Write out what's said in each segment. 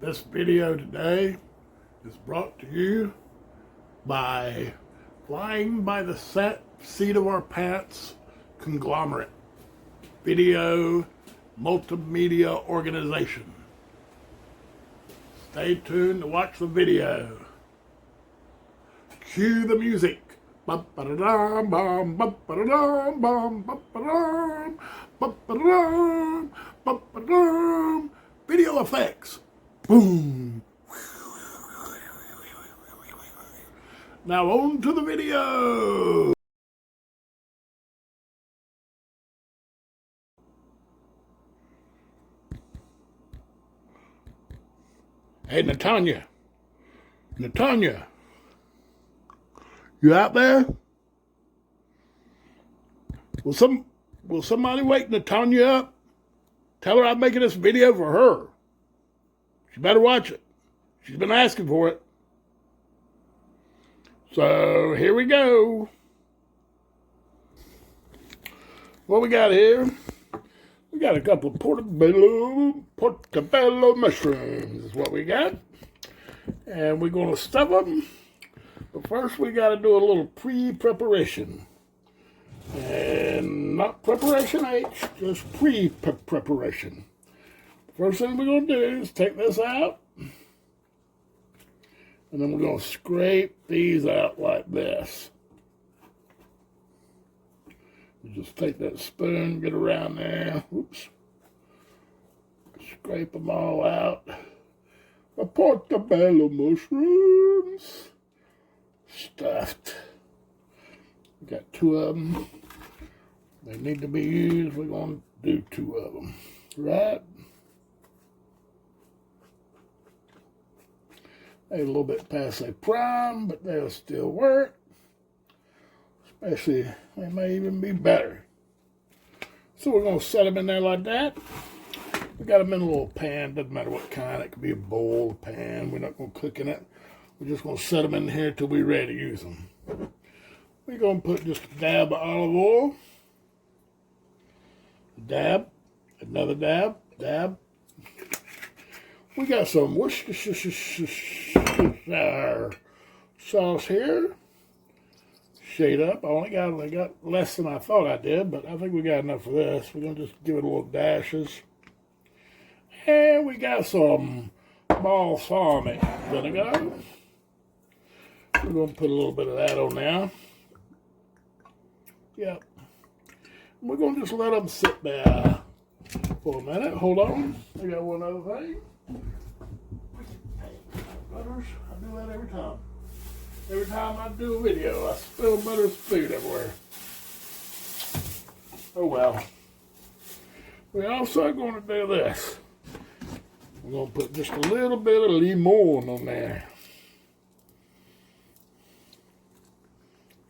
This video today is brought to you by Flying by the Seat of Our Pants Conglomerate Video Multimedia Organization. Stay tuned to watch the video. Cue the music. Bum-ba-da-dum, bum, bum-ba-da-dum, bum, bum-ba-dum, bum-ba-dum, bum-ba-dum. Video effects. Boom. Now on to the video. Hey, Natanya, you out there? Will somebody wake Natanya up? Tell her I'm making this video for her. She better watch it. She's been asking for it. So here we go. What we got here? We got a couple of Portobello Mushrooms is what we got. And we're going to stuff them. But first we got to do a little pre-preparation. And not preparation H, just pre-preparation. First thing we're going to do is take this out. And then we're going to scrape these out like this. You just take that spoon, get around there. Oops. Scrape them all out. The Portobello mushrooms. Stuffed. We got two of them. They need to be used. We're going to do two of them. Right? They're a little bit past their prime, but they'll still work. Especially, they may even be better. So we're going to set them in there like that. We got them in a little pan. Doesn't matter what kind. It could be a bowl, a pan. We're not going to cook in it. We're just going to set them in here until we're ready to use them. We're going to put just a dab of olive oil. A dab. Another dab. Dab. We got some Worcestershire sauce here. Shade up. I got less than I thought I did, but I think we got enough for this. We're going to just give it a little dashes. And we got some balsamic vinegar. We're going to put a little bit of that on now. Yep. We're going to just let them sit there for a minute. Hold on. I got one other thing. Butters, I do that every time. Every time I do a video, I spill Butter's food everywhere. Oh well. We're also going to do this. We're going to put just a little bit of lemon on there.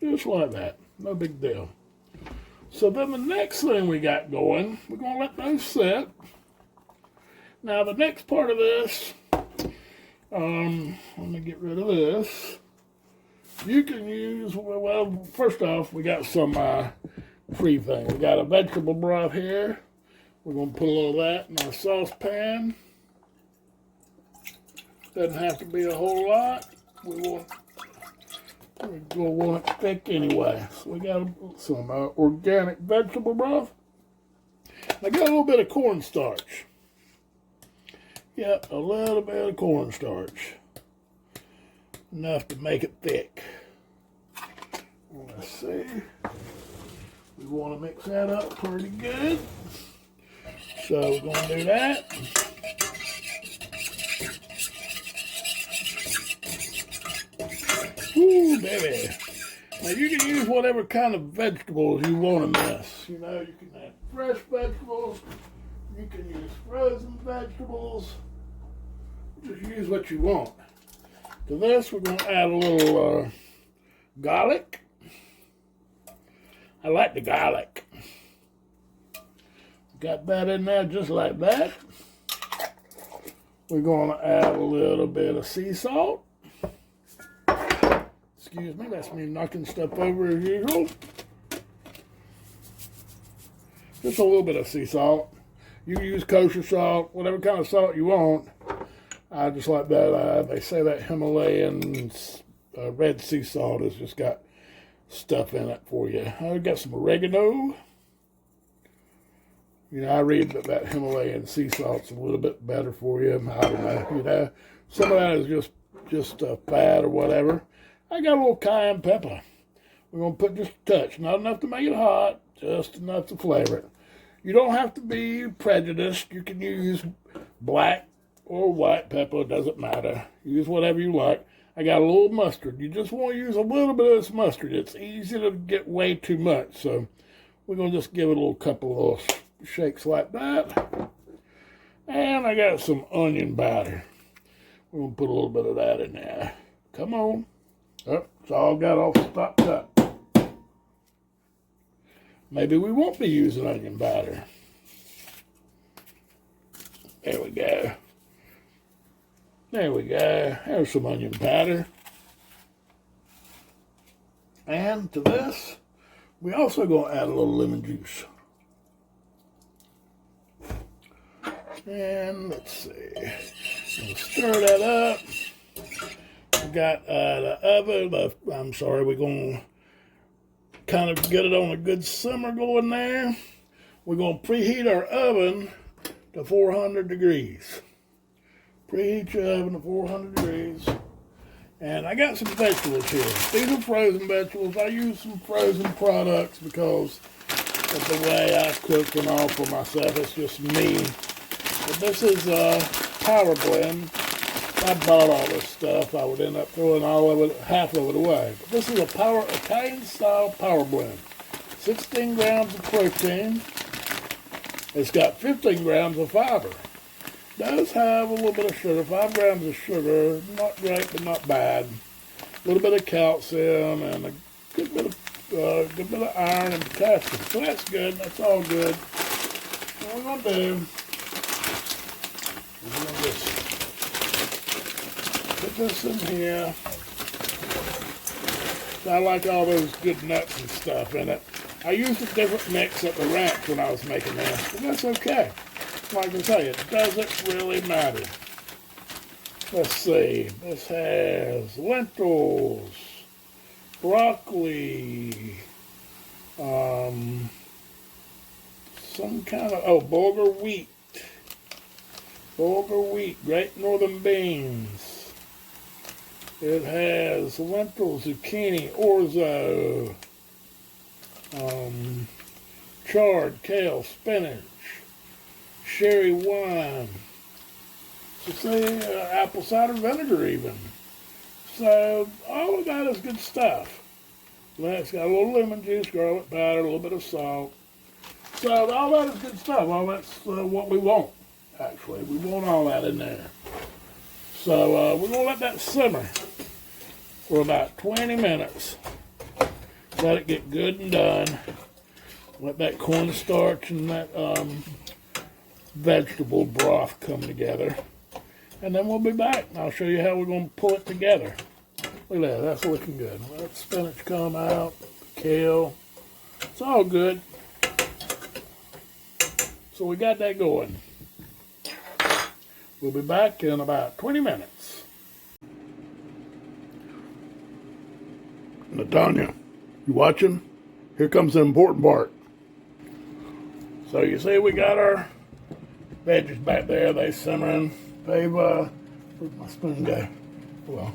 Just like that. No big deal. So then the next thing we got going, we're going to let those sit. Now the next part of this, let me get rid of this. You can use, well, first off, we got some free thing. We got a vegetable broth here. We're going to put a little of that in our saucepan. Doesn't have to be a whole lot. We're going to want it thick anyway. So we got some organic vegetable broth. I got a little bit of cornstarch. Yep, a little bit of cornstarch. Enough to make it thick. Let's see. We want to mix that up pretty good. So we're going to do that. Ooh, baby. Now you can use whatever kind of vegetables you want in this. You know, you can have fresh vegetables. You can use frozen vegetables. Just use what you want. To this, we're going to add a little garlic. I like the garlic. Got that in there just like that. We're going to add a little bit of sea salt. Excuse me, that's me knocking stuff over as usual. Just a little bit of sea salt. You can use kosher salt, whatever kind of salt you want. I just like that. They say that Himalayan red sea salt has just got stuff in it for you. I got some oregano. You know, I read that Himalayan sea salt's a little bit better for you. I don't know. You know, some of that is just fat or whatever. I got a little cayenne pepper. We're going to put just a touch. Not enough to make it hot, just enough to flavor it. You don't have to be prejudiced. You can use black or white pepper. It doesn't matter. Use whatever you like. I got a little mustard. You just want to use a little bit of this mustard. It's easy to get way too much. So we're going to just give it a little couple of little shakes like that. And I got some onion batter. We're going to put a little bit of that in there. Come on. Oh, it's all got off the top cut. Maybe we won't be using onion batter. There we go. There we go. There's some onion batter. And to this, we also going to add a little lemon juice. And let's see. We'll stir that up. We got the oven. We're going to kind of get it on a good simmer going there. We're going to preheat our oven to 400 degrees. Preheat your oven to 400 degrees. And I got some vegetables here. These are frozen vegetables. I use some frozen products because of the way I cook and all for myself. It's just me. But this is a power blend. If I bought all this stuff, I would end up throwing all of it, half of it away. But this is a Italian-style power blend. 16 grams of protein. It's got 15 grams of fiber. It does have a little bit of sugar, 5 grams of sugar. Not great, but not bad. A little bit of calcium and a good bit of iron and potassium. So that's good. That's all good. What we're going to do, we're going to just put this in here. So I like all those good nuts and stuff in it. I used a different mix at the ranch when I was making this, but that's okay. Like I say, it doesn't really matter. Let's see. This has lentils, broccoli, some kind of, bulgur wheat. Bulgur wheat, Great Northern beans. It has lentils, zucchini, orzo, chard, kale, spinach, sherry wine, so say apple cider vinegar even. So all of that is good stuff. It's got a little lemon juice, garlic powder, a little bit of salt. So all that is good stuff. All that's what we want, actually. We want all that in there. So we're going to let that simmer for about 20 minutes. Let it get good and done. Let that cornstarch and that vegetable broth come together. And then we'll be back and I'll show you how we're going to pull it together. Look at that, that's looking good. Let the spinach come out, the kale. It's all good. So we got that going. We'll be back in about 20 minutes. Natanya, you watching? Here comes the important part. So you see we got our veggies back there. They simmering. They've, where'd my spoon go? Well,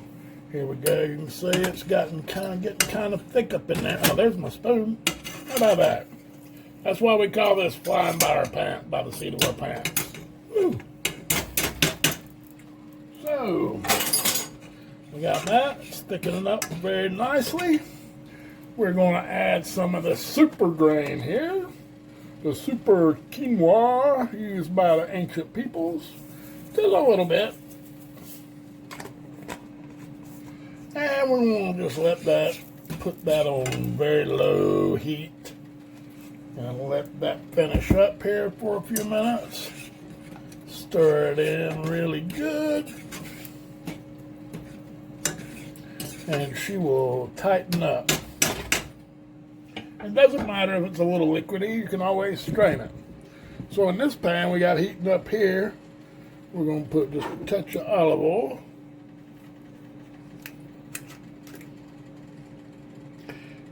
here we go. You can see it's getting kind of thick up in there. Oh, there's my spoon. How about that? That's why we call this flying by our pants, by the seat of our pants. Woo. So, we got that. It's thickening up very nicely. We're going to add some of the super grain here. The super quinoa used by the ancient peoples. Just a little bit. And we're going to just put that on very low heat. And let that finish up here for a few minutes. Stir it in really good. And she will tighten up. It doesn't matter if it's a little liquidy, you can always strain it. So in this pan we got heating up here, We're going to put just a touch of olive oil.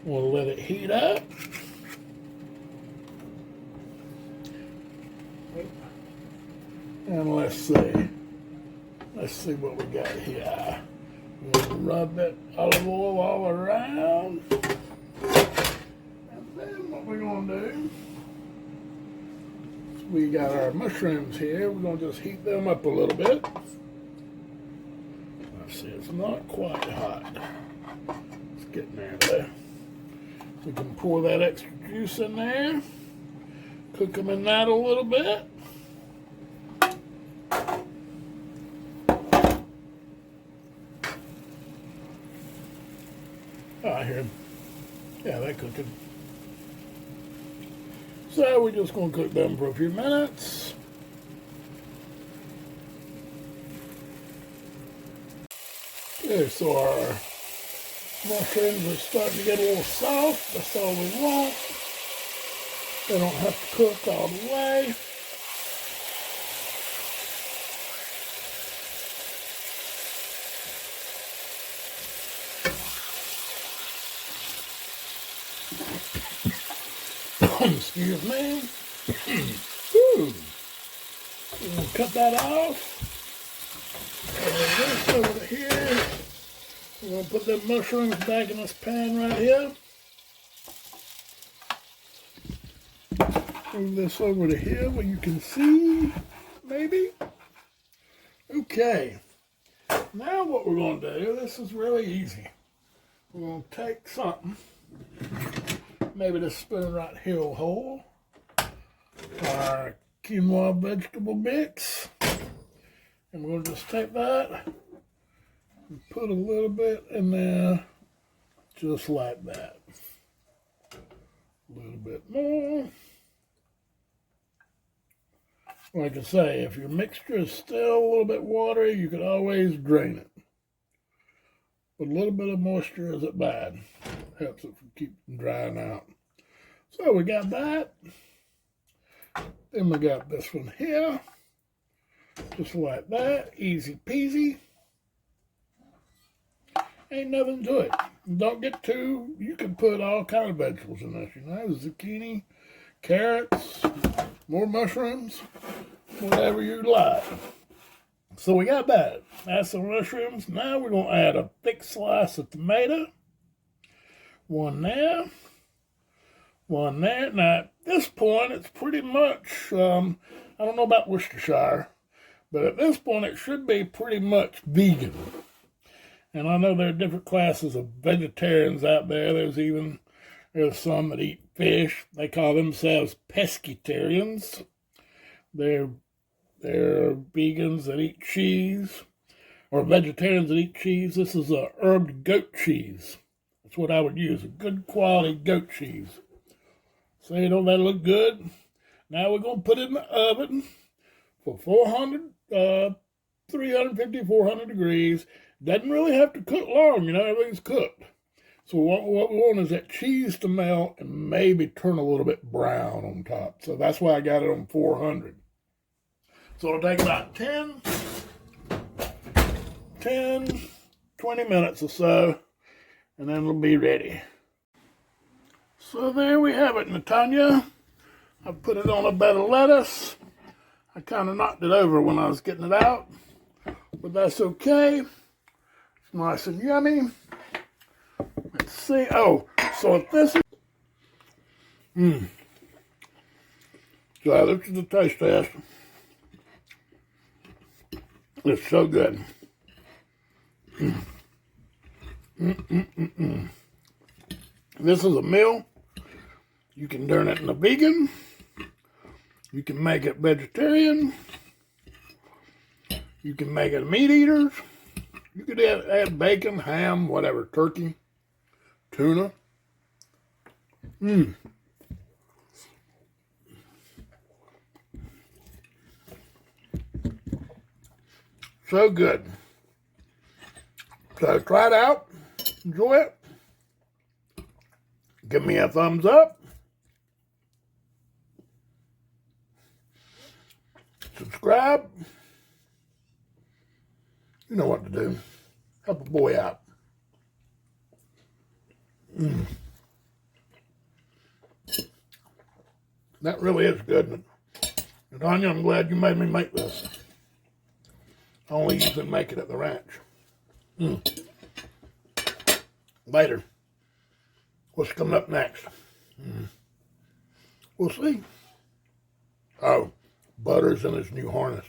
We'll let it heat up. And let's see what we got here. We'll rub that olive oil all around. And then what we're going to do, we got our mushrooms here. We're going to just heat them up a little bit. Let's see, it's not quite hot. It's getting there though. We can pour that extra juice in there. Cook them in that a little bit. Oh, I hear them. Yeah, they're cooking. So we're just going to cook them for a few minutes. Okay, so our mushrooms are starting to get a little soft. That's all we want. They don't have to cook all the way. Excuse me. Ooh. We'll cut that off. And this over here. We're going to put the mushrooms back in this pan right here. Move this over to here where you can see, maybe. Okay. Now what we're going to do, this is really easy. We're going to take something. Maybe this spoon right here will hold our quinoa vegetable mix. And we're going to just take that and put a little bit in there, just like that. A little bit more. Like I say, if your mixture is still a little bit watery, you could always drain it. But a little bit of moisture isn't bad. Helps it from keeping drying out. So we got that. Then we got this one here. Just like that. Easy peasy. Ain't nothing to it. Don't get too, you can put all kind of vegetables in this, you know, zucchini, carrots, more mushrooms, whatever you like. So we got that. That's some mushrooms. Now we're going to add a thick slice of tomato. One there. One there. Now, at this point, it's pretty much, I don't know about Worcestershire, but at this point, it should be pretty much vegan. And I know there are different classes of vegetarians out there. There's some that eat fish. They call themselves pescatarians. They're vegans that eat cheese, or vegetarians that eat cheese. This is a herbed goat cheese. That's what I would use, a good quality goat cheese. So, you know, that look good. Now we're going to put it in the oven for 350, 400 degrees. Doesn't really have to cook long, you know, everything's cooked. So what we want is that cheese to melt and maybe turn a little bit brown on top. So that's why I got it on 400. So it'll take about 20 minutes or so, and then it'll be ready. So there we have it, Natanya. I put it on a bed of lettuce. I kind of knocked it over when I was getting it out, but that's okay. It's nice and yummy. Let's see. Oh, so if this is... So this is the taste test. It's so good. This is a meal. You can turn it into vegan. You can make it vegetarian. You can make it meat eaters. You could add bacon, ham, whatever, turkey, tuna. So good. So try it out. Enjoy it. Give me a thumbs up. Subscribe. You know what to do. Help a boy out. That really is good. And Anya, I'm glad you made me make this. I only usually make it at the ranch. Later. What's coming up next? We'll see. Oh, Butter's in his new harness.